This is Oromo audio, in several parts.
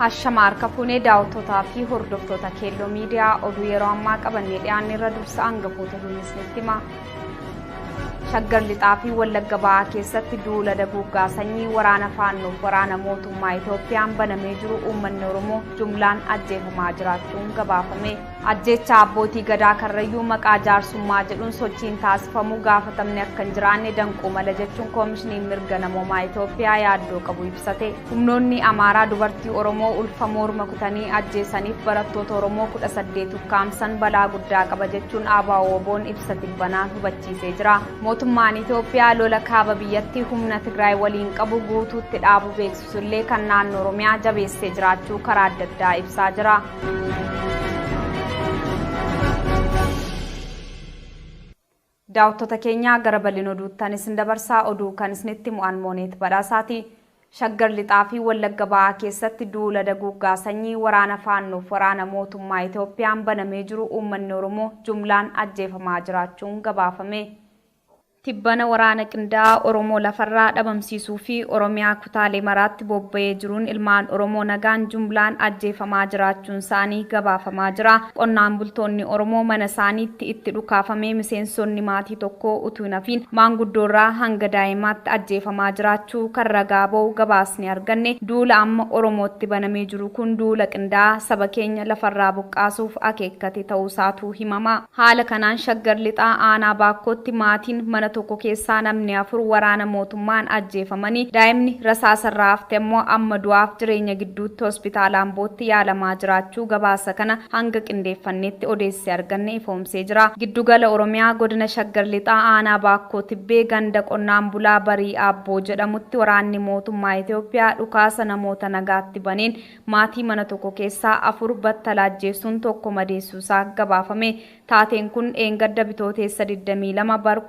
Ashamaar kafuunee daawwattoota fi hordoftoota Keelloo Miidiyaa oduu yeroo ammaa qabannee dhiyaanne irra dursa hangafoota duunisnitti hima. Shaggar Lixaa fi Wallagga Ba'aa keessatti duula daguuggaa sanyii waraana faannoof waraana mootummaa Itoophiyaan banamee jiru uummanni Oromoo jumlaan ajjeefamaa jiraachuun gabaafame. Ajjecha abbootii gadaa Karrayyuu maqaa jaarsummaa jedhuun sochiin taasifamu gaafatamne akka hin jiraanne danquu mala jechuun koomishiniin mirga namoomaa Itoophiyaa yaaddoo qabu ibsate. Humnoonni Amaaraa dubartii Oromoo ulfa morma kutanii ajjeesaniif barattoota Oromoo 18 ukkaamsan balaa guddaa qaba jechuun ABO'n ibsa tibbanaan hubachiisee jira. Mootummaan Itoophiyaa lola kaaba biyyattii humna Tigraay waliin qabu guutuutti dhaabuu beeksisullee kan naannoo Oromiyaa jabeessee jiraachuu karaa adda addaa ibsaa jira. Daawwattoota keenya gara bal'ina oduuttan isin dabarsaa oduu kan isinitti mu'an mooneet badhaasaati. Shaggar Lixaa fi Wallagga Ba'aa keessatti duula daguuggaa sanyii waraana faannoof waraana mootummaa Itoophiyaan banamee jiru uummanni Oromoo jumlaan ajjeefamaa jiraachuun gabaafame. Tibbana waraana qindaa'aa Oromoo lafarraa dhabamsiisuu fi Oromiyaa kutaalee maraatti bobba'ee jiruun ilmaan Oromoo nagaan jumlaan ajjeefamaa jiraachuun isaanii gabaafamaa jira. Qonnaan bultoonni Oromoo mana isaaniitti itti dhukaafamee miseensonni maatii tokkoo utuu hin hafiin maanguddoorraa hanga daa'imaatti ajjeefamaa jiraachuu kan ragaa ba'u gabaasni arganne. Duula amma Oromootti banamee jiru kun duula qindaa'aa saba keenya lafarraa buqqaasuuf akeekkate ta'uusaatu himama. Haala kanaan Shaggar Lixaa aanaa Baakkootti maatiin mana tokko keessaa namni 4 waraana mootummaan ajjeefamanii daa'imni rasaasarraa hafte immoo amma du'aaf jireenya gidduutti hospitaala Ambootti yaalamaa jiraachuu gabaasa kana hanga qindeeffanneetti odeessee arganne ifoomsee jira. Giddugala Oromiyaa godina Shaggar Lixaa aanaa Baakkoo Tibbee ganda qonnaan bulaa Barii Aabboo jedhamutti waraanni mootummaa Itoophiyaa dhukaasa namoota nagaatti baneen maatii mana tokko keessaa 4 battala ajjeesuun tokko madeessuusaa gabaafame. Taateen kun eengadda bitooteessa 22 bara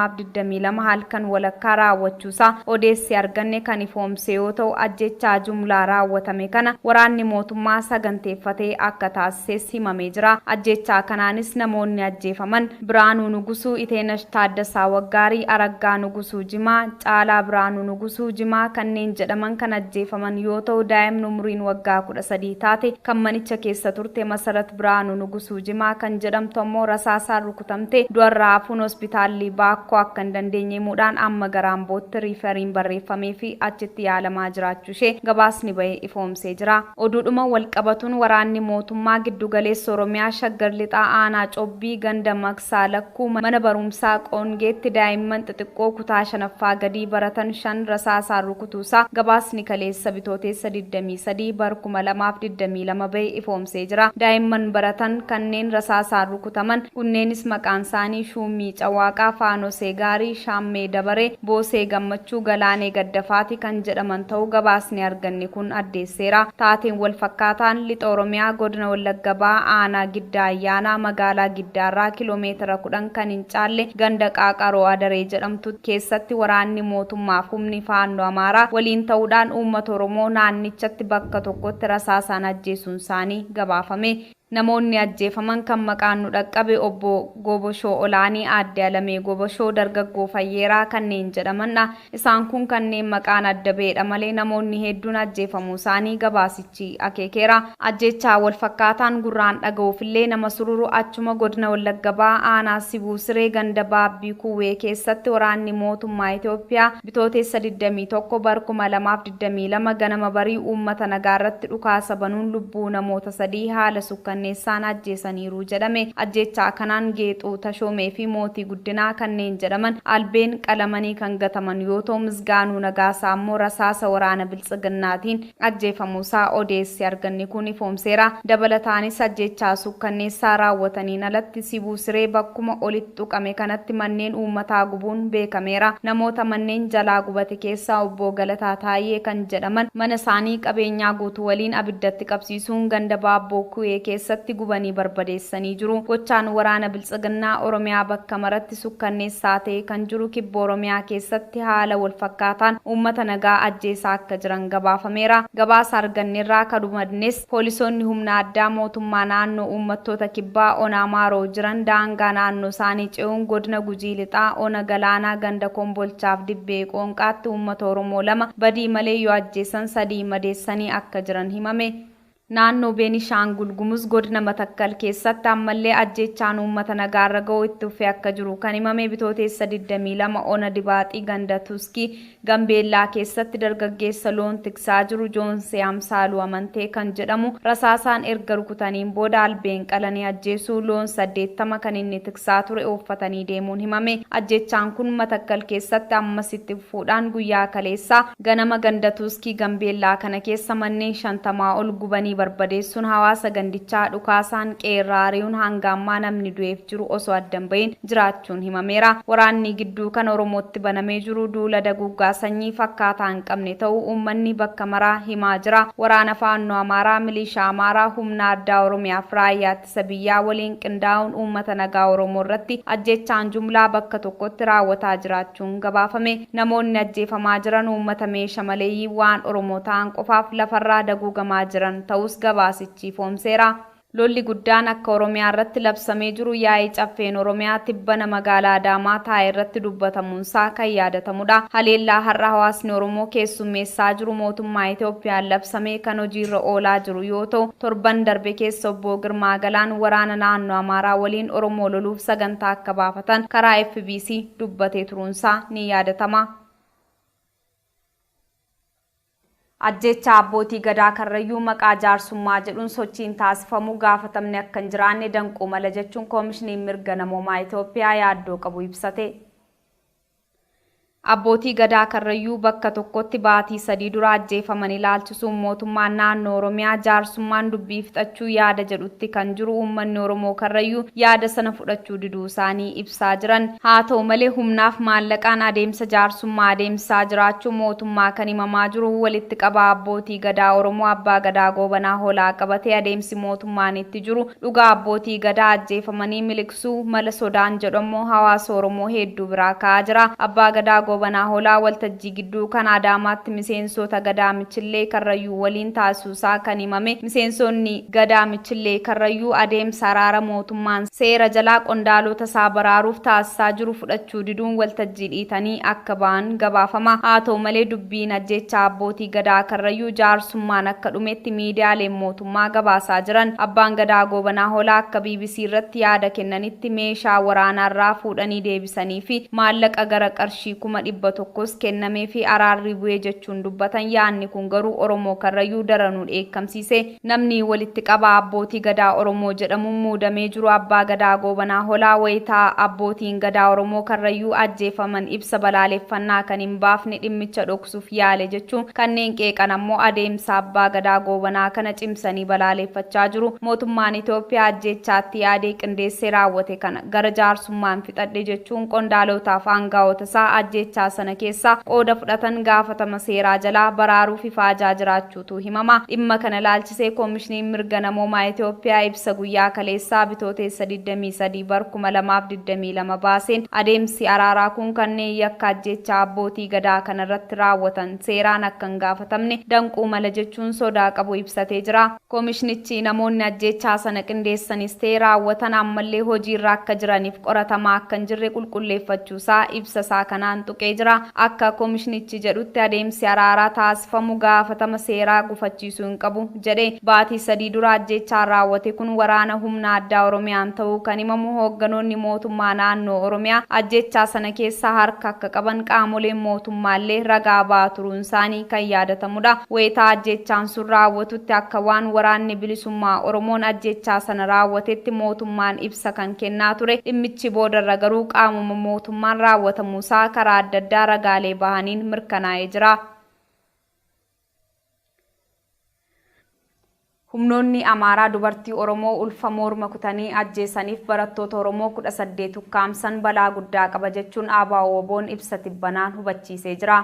2022 halkan walakkaa raawwachuusaa odeessee arganne kan ifoomse yoo ta'u ajjechaa jumlaa raawwatame kana waraanni mootummaa saganteeffatee akka taasises himamee jira. Ajjechaa kanaanis namoonni ajjeefaman Biraanuu Nugusuu, Iteenash Taaddasaa Waggaarii, Araggaa Nugusuu Jimaa, Caalaa Biraanuu Nugusuu Jimaa kanneen jedhaman kan ajjeefaman yoo ta'u daa'imni umriin waggaa 13 taate kan manicha keessa turte Masarat Biraanuu Nugusuu Jimaa kan jedhamtu ammoo rasaasaan rukutamte du'arraa hafuun hospitaalli Baakkoo akka hin dandeenye muudhaan amma gara Ambootti riifariin barreeffamee fi achitti yaalamaa jiraachuu ishee gabaasni bahee ifoomsee jira. Oduudhuma walqabatuun waraanni mootummaa giddugaleessa Oromiyaa Shaggar Lixaa aanaa Cobbii ganda Maqsaa Lakkuu mana barumsaa Qoongeetti daa'imman xixiqqoo kutaa 5ffaa gadii baratan 5 rasaasaan rukutuusaa gabaasni kaleessa bitooteessa 23 bara 2022 bahee ifoomsee jira. Daa'imman baratan kanneen rasaasaan rukutaman kunneenis maqaan isaanii Shumii Cawaaqaa, Faanosee Gaarii, Shaammee Dabaree, Boosee Gammachuu, Galaanee Gaddafaati kan jedhaman ta'uu gabaasni arganne kun addeesseera. Taateen wal fakkaataan lixa Oromiyaa godina Wallagga Ba'aa aanaa Giddaa Ayyaanaa magaalaa Giddaarraa kiiloomeetira 10 kan hin caalle ganda Qaaqaroo Adaree jedhamtu keessatti waraanni mootummaaf humni faannoo Amaaraa waliin ta'uudhaan uummata Oromoo naannichatti bakka tokkotti rasaasaan ajjeesuun isaanii gabaafame. Namoonni ajjeefaman kan maqaan nu dhaqqabe obbo Goboshoo Olaanii, Aadde Alamee Goboshoo, Dargaggoo Fayyeeraa kanneen jedhamanidha. Isaan kun kanneen maqaan adda ba'edha malee namoonni hedduun ajjeefamuu isaanii gabaasichi akeekeera. Ajjechaa wal fakkaataan gurraan dhaga'uufillee nama sururu achuma godina Wallagga Ba'aa aanaa Sibuu Siree ganda Baabbii Kuwwee keessatti waraanni mootummaa Itoophiyaa bitooteessa 21 bara 2022 ganama barii uummata nagaarratti dhukaasa banuun lubbuu namoota 3 haala sukkanneessaan ajjeesaniiru jedhame. Ajjechaa kanaan Geexuu Tashoomee fi Mootii Guddinaa kanneen jedhaman albeen qalamanii kan gataman yoo ta'u Misgaanuu Nagaasaa ammoo rasaasa waraana biltsiginnaatiin ajjeefamuusaa odeessi arganne kun ifoomseera. Dabalataanis ajjechaa sukkanneessaa raawwataniin alatti Sibuu Siree bakkuma olitti tuqame kanatti manneen uummataa gubuun beekameera. Namoota manneen jalaa gubate keessaa obbo Galataa Taayee kan jedhaman mana isaanii qabeenyaa guutuu waliin abiddatti qabsiisuun ganda Baabboo Kuwwee keessa keessatti gubanii barbadeessanii jiru. Gochaan waraana biltsiginnaa Oromiyaa bakka maratti sukkanneessaa ta'e kan jiru kibba Oromiyaa keessatti haala wal fakkaataan uummata nagaa ajjeesaa akka jiran gabaafameera. Gabaasa arganneerraa kadumadnes poolisoonni humna addaa mootummaa naannoo uummattoota kibbaa Ona Amaaroo jiran daangaa naannoo isaanii ce'uun godina Gujii Lixaa Ona Galaanaa ganda Kombolchaaf Dibbee Qoonqaatti uummata Oromoo 2 badii malee yoo ajjeesan 3 madeessanii akka jiran himame. Naannoo Beenishaangul Gumuz godina Matakkal keessatti ammallee ajjeechaan uummata nagaarra ga'u itti fufee akka jiru kan himame. Bitooteessa 22 Ona Dibaaxii ganda Tuskii Gambeellaa keessatti dargaggeessa loon tiksaa jiru Joonsee Amsaaluu Amantee kan jedhamu rasaasaan erga rukutaniin booda albeen qalanii ajjeesuu loon 80 kan inni tiksaa ture ooffatanii deemuun himame. Ajjeechaan kun Matakkal keessatti ammas itti fufuudhaan guyyaa kaleessaa ganama ganda Tuskii Gambeellaa kana keessa manneen 50 ol gubanii barbadeessuun hawaasa gandichaa dhukaasaan qeerraariun hanga ammaa namni du'eef jiru osoo addan bahin jiraachuun himameera. Waraanni gidduu kan Oromootti banamee jiru duula daguuggaa sanyii fakkaataa hin qabne ta'uu uummanni bakka maraa himaa jira. Waraana faannoo Amaaraa, milishaa Amaaraa, humna addaa Oromiyaaf raayyaa ittisa biyyaa waliin qindaa'uun uummata nagaa Oromoo irratti ajjeechaan jumlaa bakka tokkotti raawwataa jiraachuun gabaafame. Namoonni ajjeefamaa jiran uummata meeshaa maleeyyii waan Oromoo ta'an qofaaf lafarraa daguugamaa jiran ta'us gabaasichi foomseera. Lolli guddaan akka Oromiyaa irratti labsamee jiru yaa'ii caffeen Oromiyaa tibbana magaalaa Adaamaa taa'e irratti dubbatamuunsaa kan yaadatamudha. Haleellaa har'a hawaasni Oromoo keessummeessaa jiru mootummaa Itoophiyaan labsamee kan hojiirra oolaa jiru yoo ta'u, torban darbe keessa obbo Girmaa Galaan waraana naannoo Amaaraa waliin Oromoo loluuf sagantaa akka baafatan karaa FBC dubbatee turuunsaa ni yaadatama. Ajjeechaa abbootii gadaa Karrayyuu maqaa jaarsummaa jedhuun sochiin taasifamu gaafatamne akka hin jiraanne danquu mala jechuun koomishiniin mirga namoomaa Itoophiyaa yaaddoo qabu ibsate. Abbootii gadaa Karrayyuu bakka tokkotti baatii 3 dura ajjeefaman ilaalchisuun mootummaan naannoo Oromiyaa jaarsummaan dubbii fixachuu yaada jedhutti kan jiru uummanni Oromoo Karrayyuu yaada sana fudhachuu diduu isaanii ibsaa jiran. Haa ta'u malee humnaaf maallaqaan adeemsa jaarsummaa adeemsaa jiraachuu mootummaa kan himamaa jiru walitti qabaa abbootii gadaa Oromoo abbaa gadaa Goobanaa Hoolaa qabatee adeemsi mootummaan itti jiru dhugaa abbootii gadaa ajjeefamanii miliqsuu mala sodaan jedhamu hawaasa Oromoo hedduu biraa ka'aa jira. Abbaa gadaa Goobanaa Hoolaa waltajjii gidduu kan Adaamaatti miseensota gadaa Michillee Karrayyuu waliin taasisuusaa kan himame. Miseensonni gadaa Michillee Karrayyuu adeemsa araara mootummaan seera jalaa qondaalota isaa baraaruuf taasisaa jiru fudhachuu diduun waltajjii dhiitanii akka ba'an gabaafama. Haa ta'u malee dubbiin ajjeechaa abbootii gadaa Karrayyuu jaarsummaan akka dhumetti miidiyaaleen mootummaa gabaasaa jiran. Abbaan gadaa Goobanaa Hoolaa akka BBC irratti yaada kennanitti meeshaa waraanaarraa fuudhanii deebisanii fi maallaqa gara qarshii 100,000 kennamee fi araarri bu'ee jechuun dubbatan. Yaanni kun garuu Oromoo Karrayyuu daranuu dheekkamsiise. Namni walitti qabaa abbootii gadaa Oromoo jedhamuun muudamee jiru abbaa gadaa Goobanaa Hoolaa wayitaa abbootiin gadaa Oromoo Karrayyuu ajjeefaman ibsa balaaleffannaa kan hin baafne dhimmicha dhoksuuf yaale jechuun kanneen qeeqan ammoo adeemsa abbaa gadaa Goobanaa kana cimsanii balaaleffachaa jiru. Mootummaan Itoophiyaa ajjeechaatti yaadee qindeessee raawwate kana gara jaarsummaan fixadhe jechuun qondaalootaaf aangaa'ota isaa ajjeechaa sana keessa qooda fudhatan gaafatama seeraa jalaa baraaruuf ifaajaa jiraachuutu himama. Dhimma kana ilaalchisee koomishiniin mirga namoomaa Itoophiyaa ibsa guyyaa kaleessaa bitooteessa 23 bara 2022 baaseen adeemsi araaraa kun kanneen yakka ajjeechaa abbootii gadaa kanarratti raawwatan seeraan akka hin gaafatamne danquu mala jechuun sodaa qabu ibsatee jira. Koomishinichi namoonni ajjeechaa sana qindeessanis ta'e raawwatan ammallee hojiirra akka jiraniif qoratamaa akka hin jirre qulqulleeffachuusaa ibsasaa kanaan tuqee jira. Akka koomishinichi jedhutti adeemsi araaraa taasifamu gaafatama seeraa gufachiisuu hin qabu jedhe. Baatii 3 dura ajjeechaan raawwate kun waraana humna addaa Oromiyaan ta'uu kan himamu. Hoogganoonni mootummaa naannoo Oromiyaa ajjeechaa sana keessa harka akka qaban qaamoleen mootummaallee ragaa ba'aa turuun isaanii kan yaadatamudha. Wayitaa ajjeechaan sun raawwatutti akka waan waraanni bilisummaa Oromoon ajjeechaa sana raawwatetti mootummaan ibsa kan kennaa ture. Dhimmichi boodarra garuu qaamuma mootummaan raawwatamuusaa karaa adda addaa ragaalee bahaniin mirkanaa'ee jira. Humnoonni Amaaraa dubartii Oromoo ulfa morma kutanii ajjeesaniif barattoota Oromoo 18 ukkaamsan balaa guddaa qaba jechuun ABO'n ibsa tibbanaan hubachiisee jira.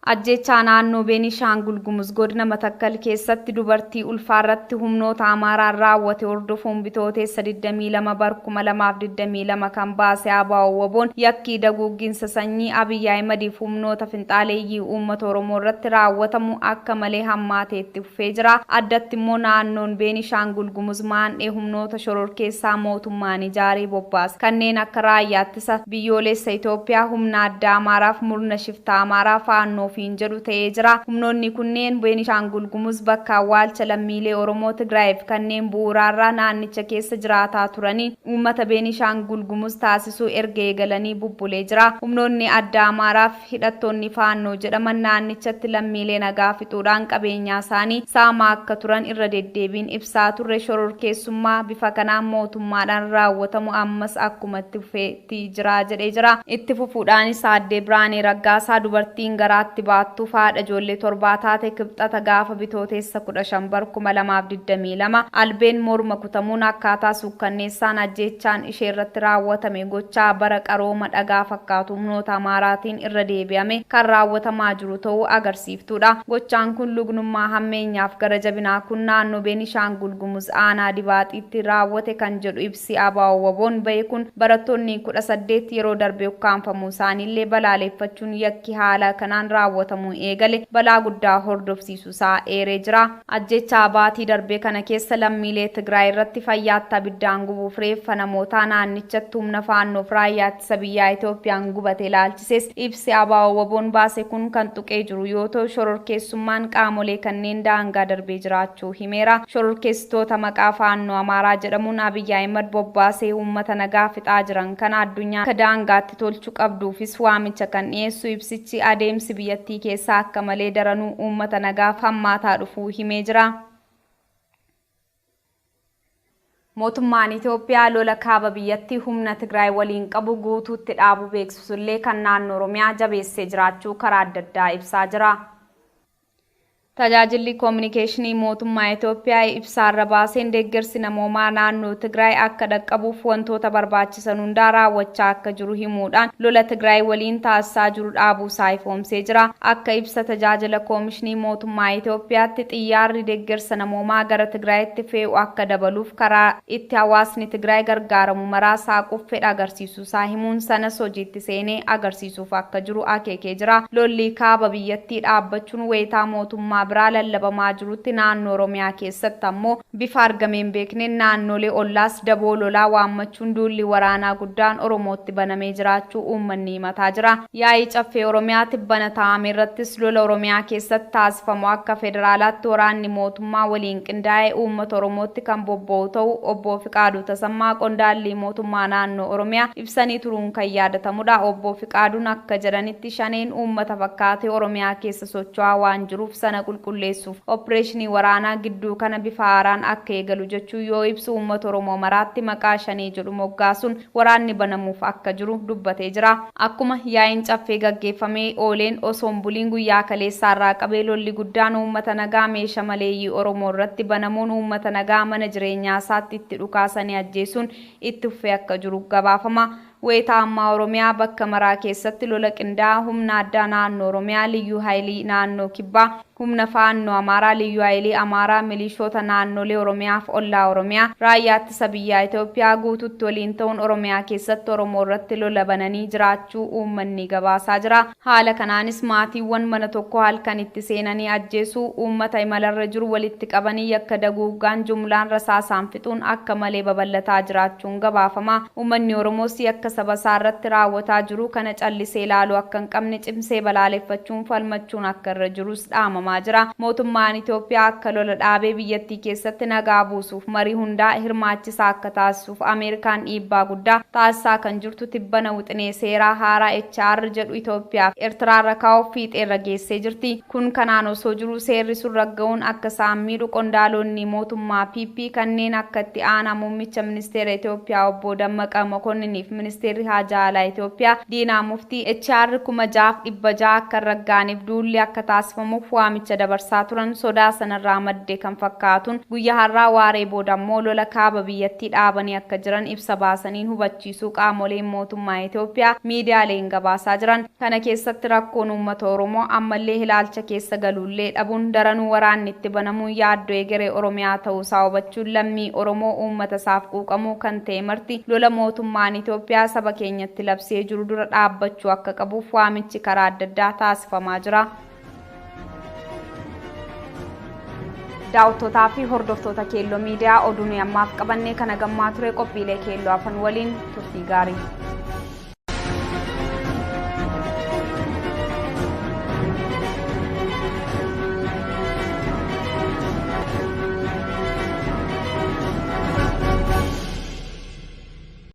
Ajjechaa naannoo Beenishaangul Gumuz godina Matakkal keessatti dubartii ulfaarratti humnoota Amaaraan raawwate hordofuun bitootessa 22 bara 2022 kan baase ABO WBOn yakkii daguugginsa sanyii Abiy Ahimadiif humnoota finxaaleeyyii uummata Oromoo irratti raawwatamu akka malee hammaateetti fufee jira. Addatti immoo naannoon Beenishaangul Gumuz maandhee humnoota shororkeessaa mootummaan ijaaree bobbaase kanneen akka raayyaa ittisa biyyoolessa Itoophiyaa, humna addaa Amaaraaf murna shiftaa Amaaraa faannoo fiin jedhu ta'ee jira. Humnoonni kunneen Beenishaangul Gumuz bakka awwaalcha lammiilee Oromoo Tigraayiif kanneen bu'uuraarraa naannicha keessa jiraataa turanii uummata Beenishaangul Gumuz taasisuu erga eegalanii bubbulee jira. Humnoonni addaa Amaaraaf hidhattoonni faannoo jedhaman naannichatti lammiilee nagaa fixuudhaan qabeenyaa isaanii saamaa akka turan irra deddeebiin ibsaa turre. Shororkeessummaa bifa kanaan mootummaadhaan raawwatamu ammas akkumatti fufeetti jira jedhee jira. Itti fufuudhaanis Aadde Biraanee Raggaasaa dubartiin garaatti baattuu haadha ijoollee 7 taate kibxata gaafa bitootessa 15 bara 2022 albeen morma kutamuun akkaataa suukkanneessaan ajjechaan ishee irratti raawwatame gochaa bara qarooma dhagaa fakkaatu humnoota Amaaraatiin irra deebi'ame kan raawwatamaa jiru ta'uu agarsiiftuudha. Gochaan kun lugnummaa hammeenyaaf gara jabinaa kun naannoo Beenishaangul Gumuz aanaa Dibaaxiitti raawwate kan jedhu ibsi ABO WBOn bahe kun barattoonni 18 yeroo darbe ukkaanfamuu isaaniillee balaaleffachuun yakki haala kanaan raawwatamu eegale balaa guddaa hordofsiisuusaa eeree jira. Ajjechaa baatii darbe kana keessa lammiilee Tigraay irratti fayyaatti abiddaan gubuuf reeffa namoota naannichatti humna faannoof raayyaa ittisa biyyaa Itoophiyaan gubate ilaalchises ibsi ABO WBOn baase kun kan tuqee jiru yoo ta'u shororkeessummaan qaamolee kanneen daangaa darbee jiraachuu himeera. Shororkeessitoota maqaa faannoo Amaaraa jedhamuun Abiy Ahimad bobbaasee uummata nagaa fixaa jiran kana addunyaa akka daangaatti tolchuu qabduufis waamicha kan dhiyeessu ibsichi adeemsi biyyattii keessaa akka malee daranuu uummata nagaaf hammaataa dhufuu himee jira. Mootummaan Itoophiyaa lola kaaba biyyattii humna Tigraay waliin qabu guutuutti dhaabuu beeksisullee kan naannoo Oromiyaa jabeessee jiraachuu karaa adda addaa ibsaa jira. Tajaajilli kominikeeshinii mootummaa Itoophiyaa ibsaarra baaseen deeggarsi namoomaa naannoo Tigraay akka dhaqqabuuf wantoota barbaachisan hundaa raawwachaa akka jiru himuudhaan lola Tigraay waliin taasisaa jiru dhaabuusaa ifoomsee jira. Akka ibsa tajaajila koomishinii mootummaa Itoophiyaatti xiyyaarri deeggarsa namoomaa gara Tigraayitti fe'u akka dabaluuf karaa itti hawaasni Tigraay gargaaramu maraa saaquuf fedha agarsiisuusaa himuun sanas hojiitti seenee agarsiisuuf akka jiru akeekee jira. Lolli kaaba biyyattii dhaabbachuun weetaa mootummaa biraa lallabamaa jirutti naannoo Oromiyaa keessatti ammoo bifa argameen beekneen naannolee ollaas daboo lolaa waammachuun duulli waraanaa guddaan Oromootti banamee jiraachuu uummanni himataa jira. Yaa'ii caffee Oromiyaa tibbana taa'ame irrattis lola Oromiyaa keessatti taasifamu akka federaalaatti waraanni mootummaa waliin qindaa'ee uummata Oromootti kan bobba'u ta'uu obbo Fiqaaduu Tasammaa qondaalli mootummaa naannoo Oromiyaa ibsanii turuun kan yaadatamudha. Obbo Fiqaaduun akka jedhanitti shaneen uummata fakkaatee Oromiyaa keessa socho'aa waan jiruuf sana qulqulleessuuf opereeshinii waraanaa gidduu kana bifa haaraan akka eegalu jechuu yoo ibsu uummata Oromoo maraatti maqaa shanee jedhu moggaasuun waraanni banamuuf akka jiru dubbatee jira. Akkuma yaa'iin caffee gaggeeffamee ooleen osoon buliin guyyaa kaleessaarraa qabee lolli guddaan uummata nagaa meeshaa maleeyyii Oromoo irratti banamuun uummata nagaa mana jireenyaa isaatti itti dhukaasanii ajjeesuun itti fufee akka jiru gabaafama. Weetaa ammaa Oromiyaa bakka maraa keessatti lola qindaa'aa humna addaa naannoo Oromiyaa liyyuu haayilii naannoo Kibbaa humna faannoo Amaaraa liyyuu haayilii Amaaraa milishoota naannolee Oromiyaaf ollaa Oromiyaa raayyaa ittisa biyyaa Itoophiyaa guutuutti waliin ta'uun Oromiyaa keessatti Oromoo irratti lola bananii jiraachuu uummanni gabaasaa jira. Haala kanaanis maatiiwwan mana tokko halkan itti seenanii ajjeesuu uummata imalarra jiru walitti qabanii yakka daguuggaan jumlaan rasaasaan fixuun akka malee babal'ataa jiraachuun gabaafama. Uummanni Oromoos yakka saba isaarratti raawwataa jiru kana callisee ilaaluu akka hin qabne cimsee balaaleffachuun falmachuun akka irra jirus dhaamamaa jira. Mootummaan Itoophiyaa akka lola dhaabee biyyattii keessatti nagaa buusuuf marii hundaa hirmaachisaa akka taasisuuf Ameerikaan dhiibbaa guddaa taasisaa kan jirtu tibbana wixinee seeraa haaraa HR jedhu Itoophiyaaf Eertiraarra kaa'uuf fiixeerra geessee jirti. Kun kanaan osoo jiru seerri sun ragga'uun akka isaan miidhu qondaalonni mootummaa PP kanneen akka itti aanaa muummicha ministeera Itoophiyaa obbo Dammaqa Mokonniiniif ministeerri haajaa alaa Itoophiyaa Diinaa Muftii HR 6,600 akka raggaaniif duulli akka taasifamuuf waamicha waamicha dabarsaa turan sodaa sanarraa maddee kan fakkaatuun guyyaa har'aa waaree booda immoo lola kaaba biyyattii dhaabanii akka jiran ibsa baasaniin hubachiisuu qaamoleen mootummaa Itoophiyaa miidiyaaleen gabaasaa jiran. Kana keessatti rakkoon uummata Oromoo ammallee ilaalcha keessa galuullee dhabuun daranuu waraanni itti banamuun yaaddoo egeree Oromiyaa ta'uusaa hubachuun lammii Oromoo uummata isaaf quuqamuu kan ta'e marti lola mootummaan Itoophiyaa saba keenyatti labsee jiru dura dhaabbachuu akka qabuuf waamichi karaa adda addaa taasifamaa jira. Daawwattoota fi hordoftoota Keelloo Miidiyaa oduun ammaaf qabannee kana gammaa ture qophiilee Keelloo afan waliin turtii gaarii.